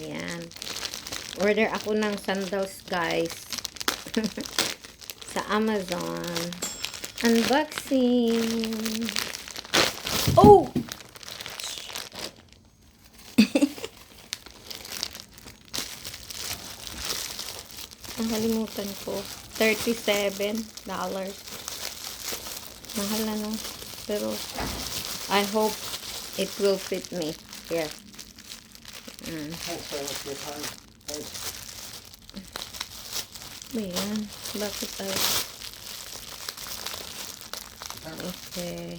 Yan. Order ako ng sandals, guys. Sa Amazon. Unboxing. Oh! Nakalimutan ko. $37. Mahal na, no? Pero, I hope it will fit me. Here. Thanks very much for your time. Thanks. Ayan. Bakit ay? Okay.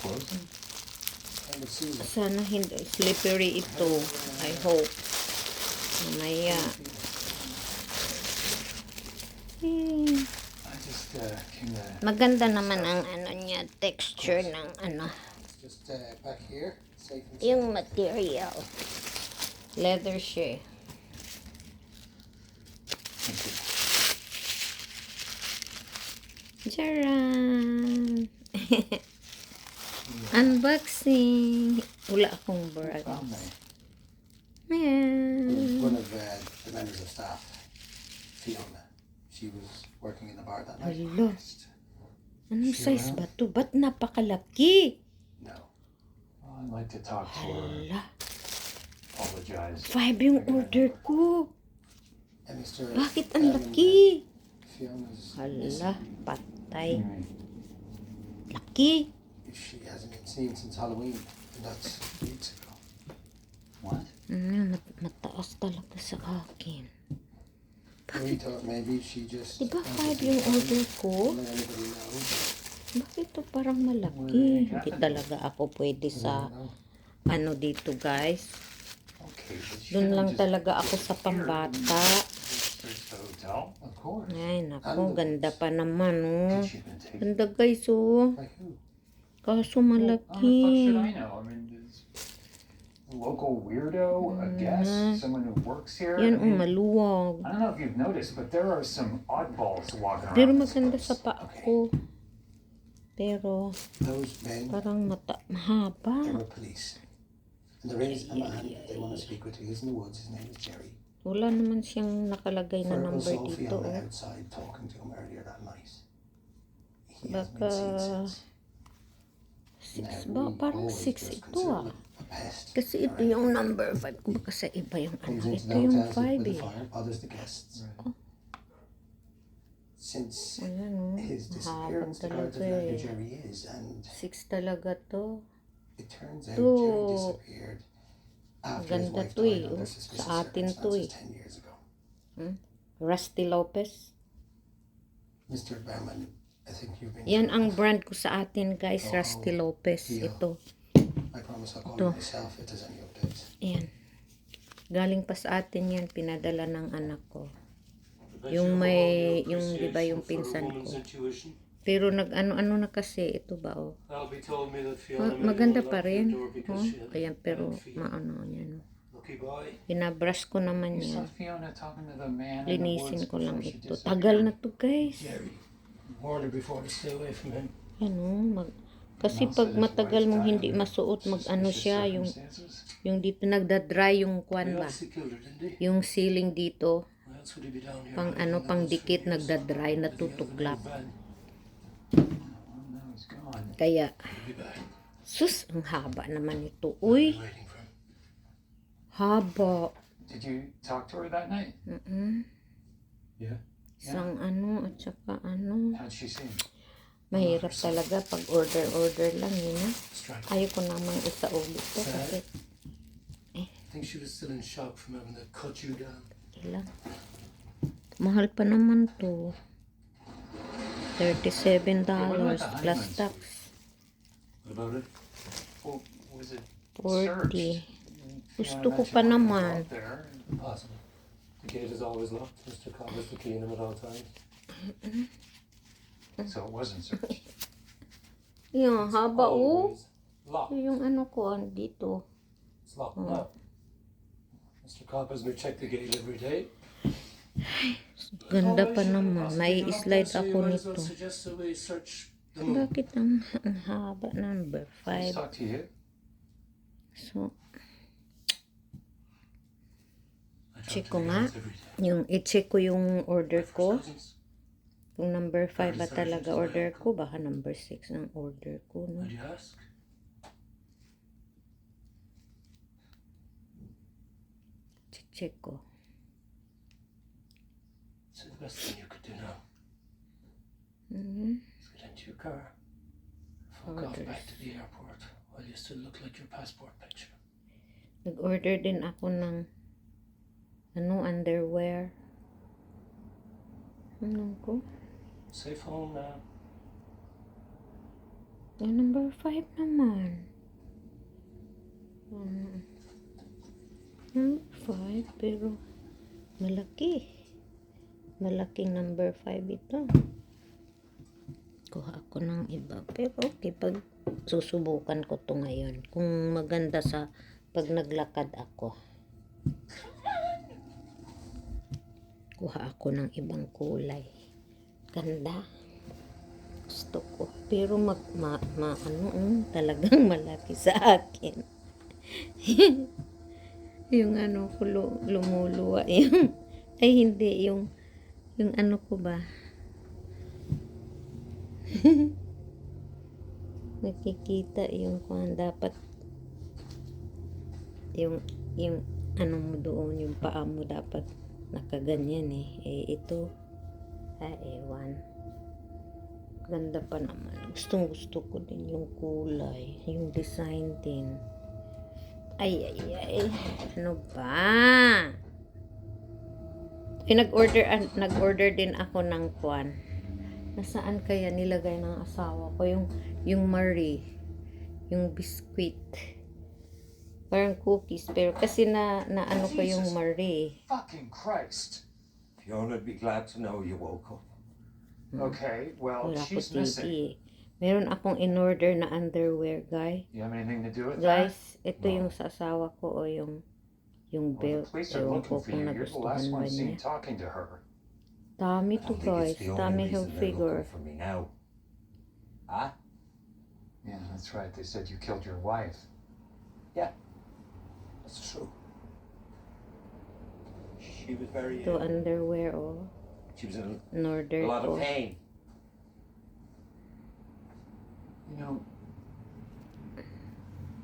Close. And the season. Sana hindi slippery ito. I hope. Mamaya. I just came to Maganda naman ang ano niya, texture ng ano, just back here, safe and yung material. Leather siya. Charan! Unboxing! Wala akong bra. found me. Ayan. One of the members of staff, Fiona. She was working in the bar that night. Hello. Anong size ba to? Ba't napakalaki? No. Well, I'd like to talk to her. Hala. Apologize. 5 yung order ko. And Mr. Bakit ang laki? Fiona's Hala. Patay. missing. Laki. She hasn't been seen since Halloween, and that's weeks ago. What? Mataas talaga sa akin. We thought maybe she just Diba wanted 5 to yung order ko? let anybody know. Bakit to parang malaki? Hindi talaga ako pwede sa ano dito, guys. Okay, but she Doon lang just talaga ako sa pambata. search the hotel. Of course. Ay, naku, ganda pa naman, oh. She's been taken Ganda, guys, oh. by who? Kaso How the fuck malaki. should I know? I mean, is a local weirdo, a guest, someone who works here? Yan, I oh, mean, maluwag. I don't know if you've noticed, but there are some oddballs walking around. Pero this maganda place. sa paa ko. Pero Those men, parang mahaba. they were police. And there is a man they want to speak with who is in the woods. His name is Jerry. Wala naman siyang nakalagay na Fergal number saw dito, Fiona oh. outside talking to him earlier that night. He hasn't Baka been seen since. 6 Now, ba? we Parang always 6 just ito, consider ah. him a pest. Kasi ito yung number 5 ko. Baka sa iba yung ano. Comes into Ito the yung hotel 5 with the eh. fire, bothers the guests. Since Ayan, oh. his Mahaba disappearance, the guards talaga have known who eh. Jerry is, and 6 talaga to. it turns out To. Jerry disappeared after his Ganda wife to died eh, under oh. suspicious Sa atin to eh. circumstances 10 years ago. Rusty Lopez. Mr. Behrman, I think you've been. Yan ang brand ko sa atin, guys. Rusty Lopez. Ito. I promise I'll call Ito. you myself if there's any updates. Ayan. Galing pa sa atin yan. Pinadala ng anak ko. Yung may, yung di ba yung pinsan ko. Pero nag-ano-ano na kasi. Ito ba, oh. Maganda pa rin. Oh, ayan, pero maano yan. Binabrush ko naman You yan. saw Fiona talking to the man in the Linisin woods ko lang before she ito. disappeared. Tagal na to, guys. Warned her before to stay away from him. Ano, kasi pag matagal mong hindi masuot, mag-ano siya, yung Circumstances? dito nagda-dry yung kwan ba? He killed her, didn't he? Yung ceiling dito, Why else would he be down here? pang ano, pang dikit, nagda-dry, natutuklap. Oh, now he's gone. Kaya, He'll be back. sus, ang haba naman ito. Uy, Waiting for him. haba. Did you talk to her that night? Yeah. Isang ano, at saka ano. How'd she seem? Mahirap talaga pag order lang, yun na. Strike. Ayoko namang isa ulit to kasi I think she was still in shock from having to cut you down. ilang. Mahal pa naman to. $37 plus tax. What about it? Well, was it 40. searched? Gusto Fiona ko mentioned pa it was naman. out there. Possible. The gate is always locked. Mr. Cobb has the key in him at all times. So it wasn't searched. Yung haba, oh. Always locked. Yung ano ko, dito. It's locked now. Mr. Cobb has me check the gate every day. Ganda pa naman. May slide ako nito. Suggest that we search the moon. Bakit ang haba? Number Let's 5. talk to you. So, check ko nga. I-check ko yung order ko. Kung number 5 ba talaga order ko, baka number 6 ang order ko, no? Why do you ask? Check ko. So the best thing you could do now Mhm. is get into your car, fuck off Orders. back to the airport while you still look like your passport picture. Nag-order din ako ng underwear. Ano ko? Safe home now. Yung number 5 naman. Number 5, pero malaki. Malaking number 5 ito. Kuha ako ng iba. Pero okay, pag susubukan ko to ngayon. Kung maganda sa pag naglakad ako. Kuha ako ng ibang kulay. Ganda. Gusto ko. Pero talagang malaki sa akin. Yung ano ko lumuluwa. Yung, ay hindi, yung ano ko ba? Nakikita yung kung dapat yung ano mo doon, yung paa mo dapat nakaganyan eh. Ito ewan. Ganda pa naman. Gusto ko din yung kulay, yung design din. Ay. Ano ba? Nag-order din ako ng kwan. Nasaan kaya nilagay ng asawa ko yung Marie, yung biscuit. Parang cookies, pero kasi na ano ko yung Marie. Fucking Christ. Fiona'd be glad to know you woke up. Okay, well, Wala ko she's TV missing. eh. Meron akong in-order na underwear, guys. You have anything to do with that? Guys, ito yung sa asawa ko o yung Well, the belt. police are Ewan looking ko for kung you. You're the nagustuhan last ba one seen niya. talking to her. Dami I to don't think guys. it's the only Dami reason health they're figure. looking for me now. Huh? Yeah, that's right. They said you killed your wife. That's true. She was very Ito ill. underwear o She was in in-order a lot ko. of pain. You know,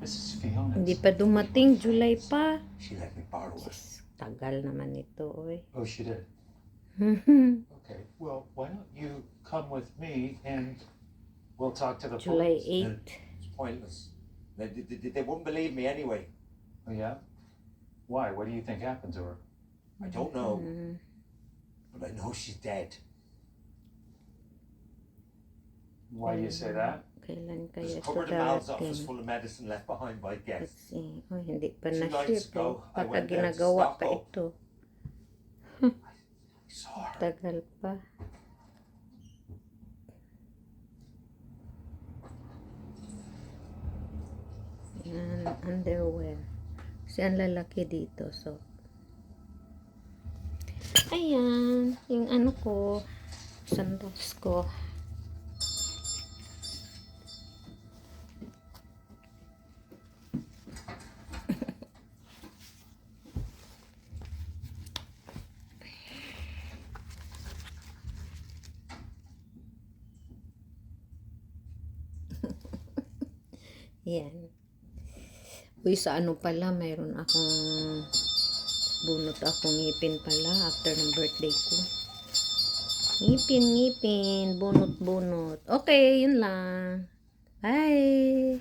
Mrs. Fiona. Hindi pa dumating, July pa. She let me borrow it. Diyos, tagal naman ito, oy. Oh, she did. Okay, well, why don't you come with me and we'll talk to the July police. 8. It's pointless. They wouldn't believe me anyway. Oh, yeah? Why? What do you think happened to her? I don't know, Mm. but I know she's dead. Why do you say that? Kailan kaya There's a ito cupboard in Mal's office darating? full of medicine left behind by Let's guests. see. Oh, hindi pa 2 nights na-ship. ago, Oh. I Baka went there to ginagawa stock pa up. ito. I saw her. Tagal pa. Yan, underwear. Kasi ang lalaki dito, so. Ayan, yung ano ko, sandals ko. Yan. Uy, sa ano pala, mayroon akong bunot akong ngipin pala after ng birthday ko. Ngipin, bunot. Okay, yun lang. Bye!